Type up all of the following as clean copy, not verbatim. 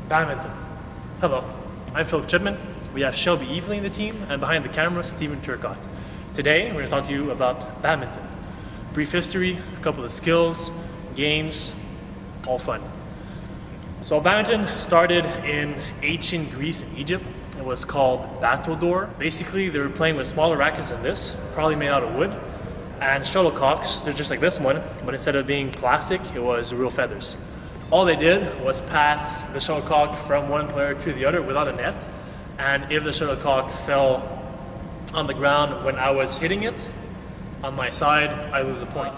Badminton. Hello, I'm Philip Chipman. We have Shelby Evelyn in the team, and behind the camera, Stephen Turcott. Today, we're going to talk to you about badminton. Brief history, a couple of skills, games, all fun. So badminton started in ancient Greece and Egypt. It was called bateau d'or. Basically, they were playing with smaller rackets than this, probably made out of wood, and shuttlecocks. They're just like this one, but instead of being plastic, it was real feathers. All they did was pass the shuttlecock from one player to the other without a net, and if the shuttlecock fell on the ground when I was hitting it, on my side, I lose a point.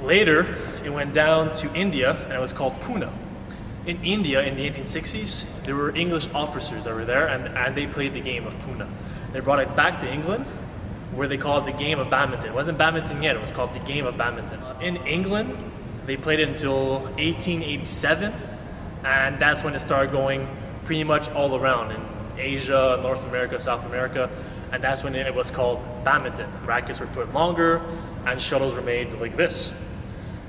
Later, it went down to India, and it was called Pune. In India, in the 1860s, there were English officers that were there, and they played the game of Pune. They brought it back to England, where they called it the game of badminton. It wasn't badminton yet, it was called the game of badminton. In England, they played it until 1887, and that's when it started going pretty much all around in Asia, North America, South America, and that's when it was called badminton. Rackets were put longer, and shuttles were made like this.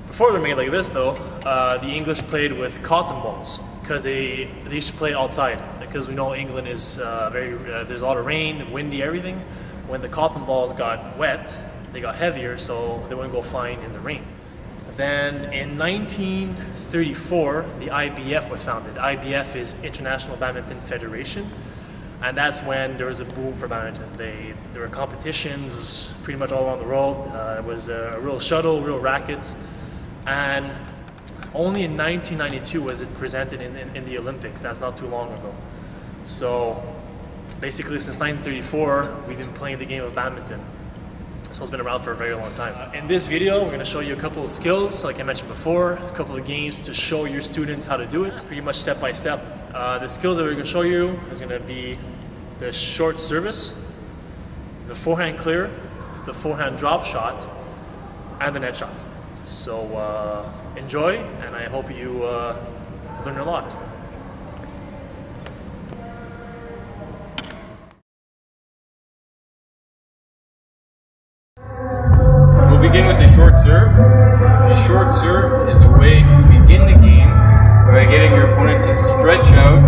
Before they were made like this though, the English played with cotton balls, because they used to play outside, because we know England is there's a lot of rain, windy, everything. When the cotton balls got wet, they got heavier, so they wouldn't go flying in the rain. Then in 1934, the IBF was founded. IBF is International Badminton Federation, and that's when there was a boom for badminton. There were competitions pretty much all around the world. It was a real shuttle, real rackets, and only in 1992 was it presented in the Olympics. That's not too long ago. So basically since 1934, we've been playing the game of badminton. So it's been around for a very long time. In this video, we're going to show you a couple of skills, like I mentioned before, a couple of games to show your students how to do it, pretty much step by step. The skills that we're going to show you is going to be the short service, the forehand clear, the forehand drop shot, and the net shot. So enjoy, and I hope you learn a lot. Begin with the short serve. The short serve is a way to begin the game by getting your opponent to stretch out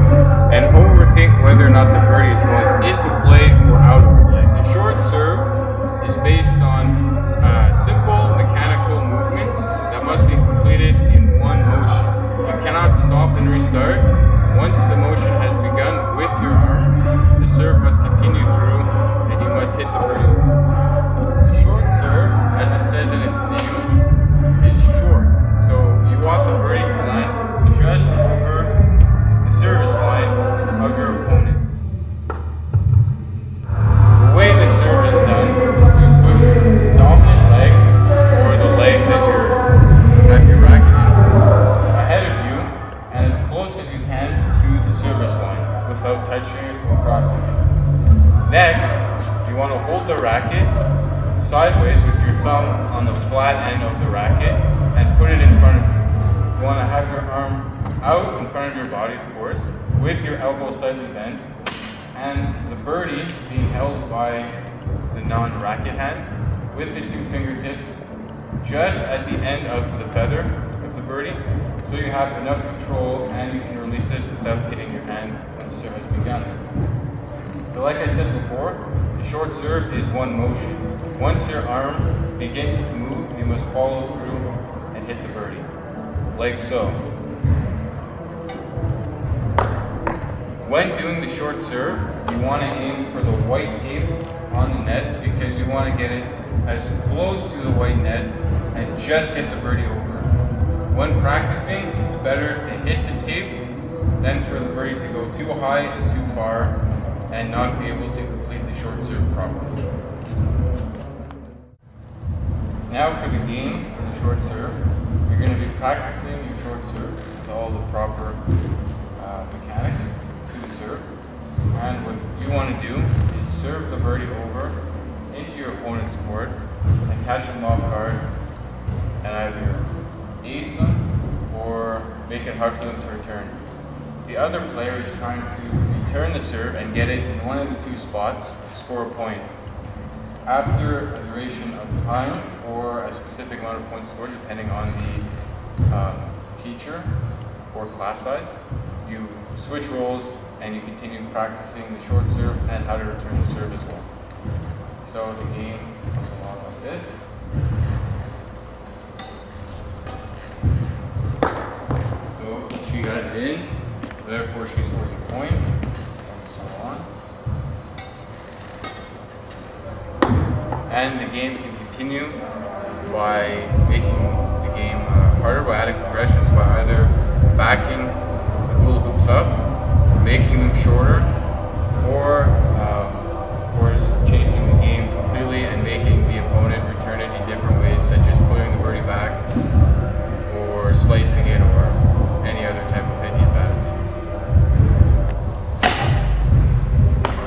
and overthink whether or not the birdie is going into play or out of play. The short serve is based on simple mechanical movements that must be completed in one motion. You cannot stop and restart. Once the motion has begun with your arm, the serve must continue through and you must hit the birdie. The short serve, as it says in its name, is short. So you want the birdie to land just over the service line of your opponent. The way the serve is done, you put your dominant leg, or the leg that you have your racket in, ahead of you and as close as you can to the service line without touching it or crossing it. Next, you want to hold the racket sideways with your thumb on the flat end of the racket and put it in front of you. You want to have your arm out in front of your body, of course, with your elbow slightly bent, and the birdie being held by the non-racket hand with the two fingertips just at the end of the feather of the birdie, so you have enough control and you can release it without hitting your hand when the serve has begun. So like I said before, the short serve is one motion. Once your arm begins to move, you must follow through and hit the birdie, like so. When doing the short serve, you want to aim for the white tape on the net because you want to get it as close to the white net and just hit the birdie over. When practicing, it's better to hit the tape than for the birdie to go too high and too far and not be able to complete the short serve properly. Now for the game, for the short serve, you're going to be practicing your short serve with all the proper mechanics to the serve. And what you want to do is serve the birdie over into your opponent's court and catch them off guard and either ace them or make it hard for them to return. The other player is trying to return the serve and get it in one of the two spots to score a point. After a duration of time or a specific amount of points scored, depending on the teacher or class size, you switch roles, and you continue practicing the short serve and how to return the serve as well. So the game goes along like this. So she got it in, therefore she scores a point, and so on. And the game can continue by making the game harder, by adding progressions, by either backing the hula hoops up, making them shorter, or of course changing the game completely and making the opponent return it in different ways, such as clearing the birdie back, or slicing it, or any other type of hit in badminton.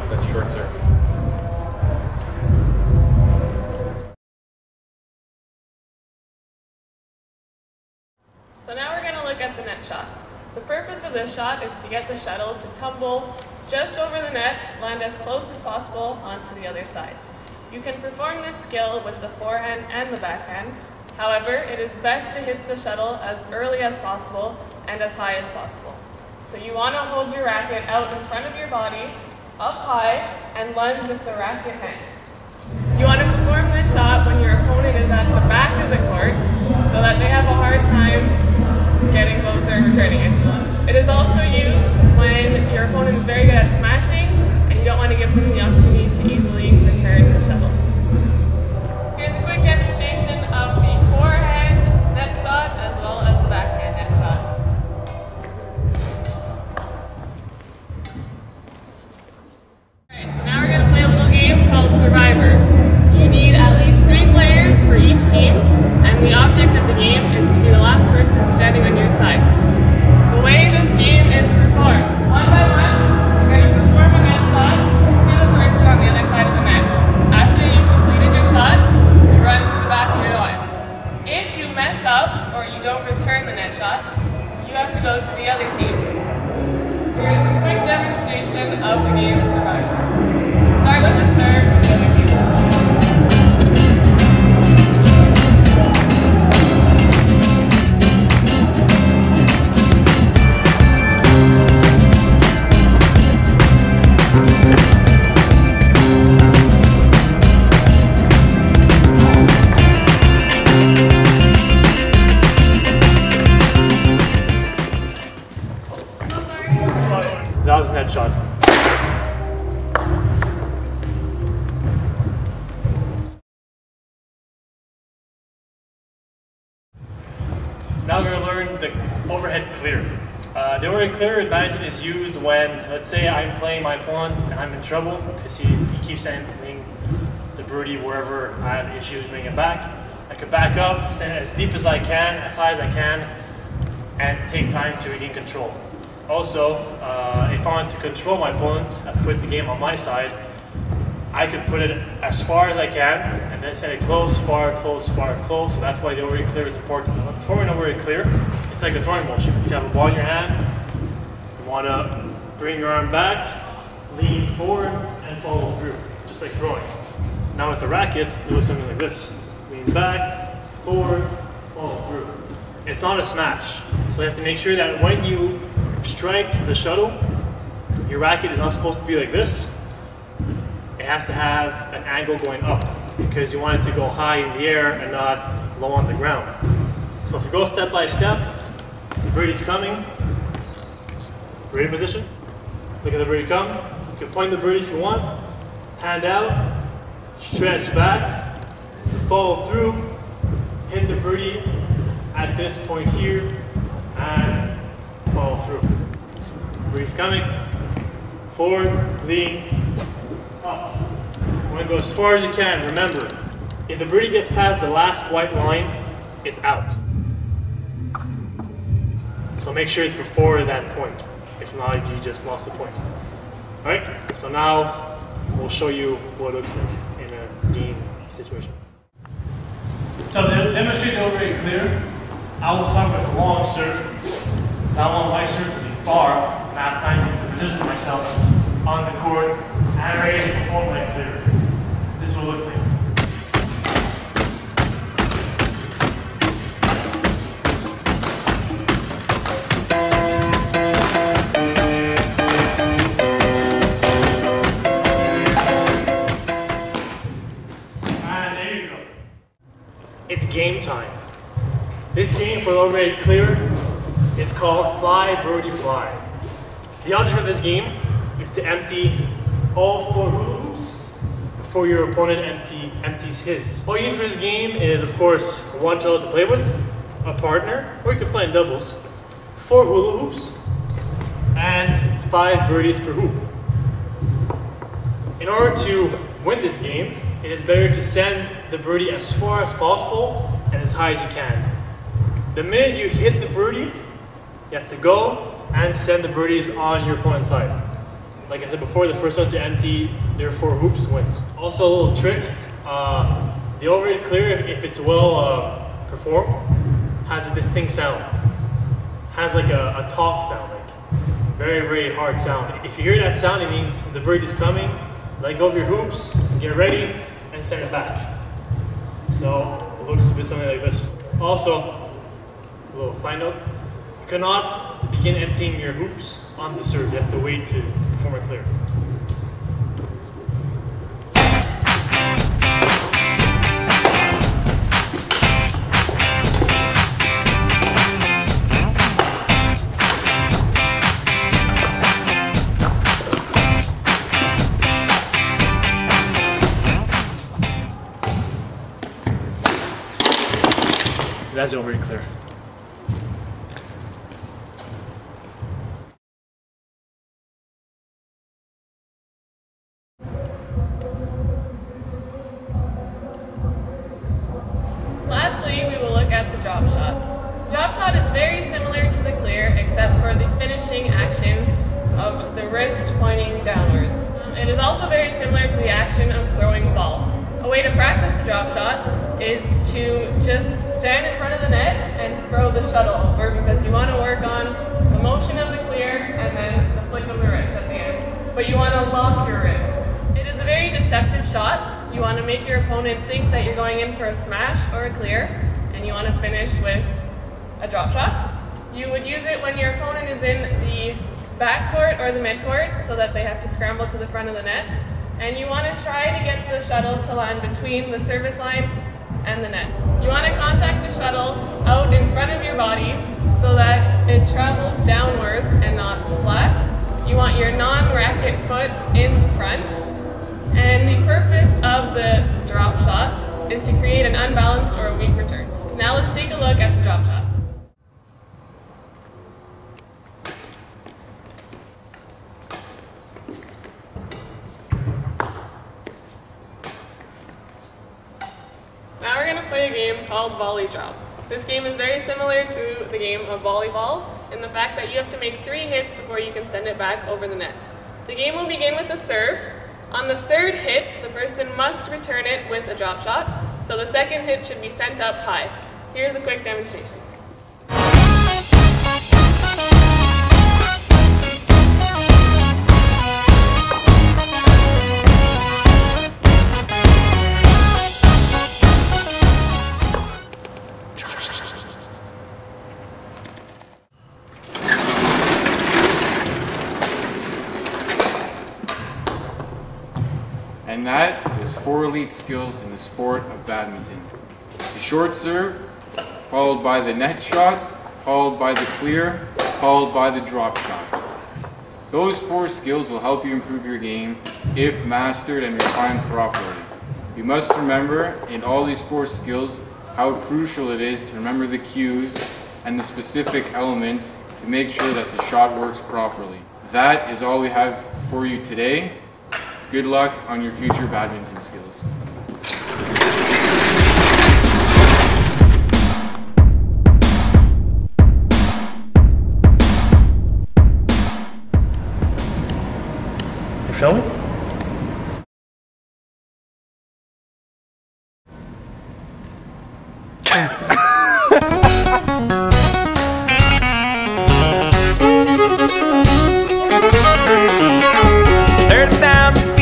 That's short serve. So now we're going to look at the net shot. The purpose of this shot is to get the shuttle to tumble just over the net, land as close as possible onto the other side. You can perform this skill with the forehand and the backhand. However, it is best to hit the shuttle as early as possible and as high as possible. So you want to hold your racket out in front of your body, up high, and lunge with the racket hand. You want to perform this shot when your opponent is at the back of the court so that they have a hard time getting closer and returning it. It is also used when your opponent is very good at smashing and you don't want to give them the opportunity to easily return the shuttle. Here's a quick demonstration of the forehand net shot as well as the backhand net shot. Alright, so now we're going to play a little game called Survivor. You need at least 3 players for each team, and the object of the game is to be the last person standing on your side. The way this game is performed, one by one, you're going to perform a net shot to the person on the other side of the net. After you've completed your shot, you run to the back of your line. If you mess up or you don't return the net shot, you have to go to the other team. Here's a quick demonstration of the game Survivor. Start with the serve to the other team. That was a net shot. Now we're going to learn the overhead clear. The overhead clear in badminton is used when, let's say I'm playing my opponent and I'm in trouble because he keeps sending the birdie wherever I have issues bringing it back. I could back up, send it as deep as I can, as high as I can, and take time to regain control. Also, if I want to control my opponent and put the game on my side, I could put it as far as I can and then send it close, far, close, far, close. So that's why the overhead clear is important. When performing an overhead clear, it's like a throwing motion. If you have a ball in your hand, you want to bring your arm back, lean forward, and follow through, just like throwing. Now with the racket, it looks something like this. Lean back, forward, follow through. It's not a smash. So you have to make sure that when you strike the shuttle, your racket is not supposed to be like this. It has to have an angle going up because you want it to go high in the air and not low on the ground. So if you go step by step, the birdie's coming, birdie position, look at the birdie come, you can point the birdie if you want, hand out, stretch back, follow through, hit the birdie at this point here, and follow through. Birdie's coming, forward, lean, up. You want to go as far as you can. Remember, if the birdie gets past the last white line, it's out. So make sure it's before that point. If not, you just lost the point. Alright, so now we'll show you what it looks like in a game situation. So to demonstrate the overhead clear, I will start with a long serve. I want my serve to be far, and I have time to position myself on the court and ready to perform my clear. This is what it looks like. for the overhead clear is called Fly Birdie Fly. The object of this game is to empty all 4 hula hoops before your opponent empties his. All you need for this game is, of course, 1 child to play with, a partner, or you can play in doubles, 4 hula hoops, and 5 birdies per hoop. In order to win this game, it is better to send the birdie as far as possible and as high as you can. The minute you hit the birdie, you have to go and send the birdies on your opponent's side. Like I said before, the first one to empty their 4 hoops wins. Also, a little trick, the overhead clear, if it's well performed, has a distinct sound. Has like a talk sound, like very, very hard sound. If you hear that sound, it means the birdie's coming. Let go of your hoops, get ready, and send it back. So it looks a bit something like this. Also, a little side note, you cannot begin emptying your hoops on the serve. You have to wait to perform a clear. That's overhead clear. Lastly, we will look at the drop shot. The drop shot is very similar to the clear, except for the finishing action of the wrist pointing downwards. It is also very similar to the action of throwing a ball. A way to practice the drop shot is to just stand in front of the net and throw the shuttle over, because you want to work on the motion of the clear and then the flick of the wrist at the end. But you want to lock your wrist. It is a very deceptive shot. You want to make your opponent think that you're going in for a smash or a clear, and you want to finish with a drop shot. You would use it when your opponent is in the back court or the mid court, so that they have to scramble to the front of the net. And you want to try to get the shuttle to land between the service line and the net. You want to contact the shuttle out in front of your body so that it travels downwards and not flat. You want your non-racket foot in front. And the purpose of the drop shot is to create an unbalanced or a weak return. Now let's take a look at the drop shot. Now we're going to play a game called Volley Drop. This game is very similar to the game of volleyball in the fact that you have to make 3 hits before you can send it back over the net. The game will begin with a serve. On the 3rd hit, the person must return it with a drop shot, so the 2nd hit should be sent up high. Here's a quick demonstration. And that is 4 elite skills in the sport of badminton. The short serve, followed by the net shot, followed by the clear, followed by the drop shot. Those 4 skills will help you improve your game if mastered and refined properly. You must remember in all these 4 skills how crucial it is to remember the cues and the specific elements to make sure that the shot works properly. That is all we have for you today. Good luck on your future badminton skills. You filming?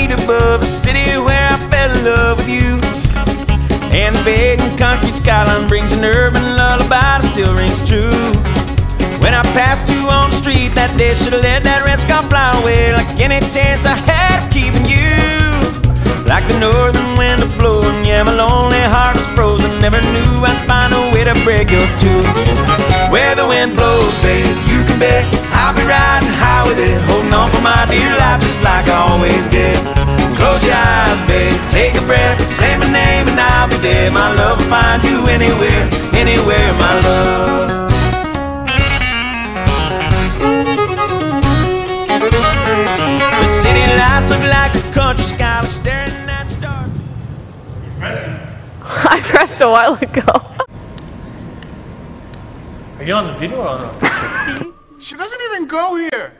Above the city where I fell in love with you, and the vacant country skyline brings an urban lullaby that still rings true. When I passed you on the street that day, should've let that red sky fly away, like any chance I had of keeping you. Like the northern wind a blowing, yeah, my lonely heart was frozen, never knew I'd find a way highway to break yours too. Where the wind blows, babe, you can bet I'll be riding high with it, holding on for my dear life just like I always did. Close your eyes, babe, take a breath, say my name and I'll be there. My love will find you anywhere, anywhere, my love. The city lights look like a country sky, like staring at stars. I pressed a while ago. Are you on the video or on the picture? She doesn't even go here.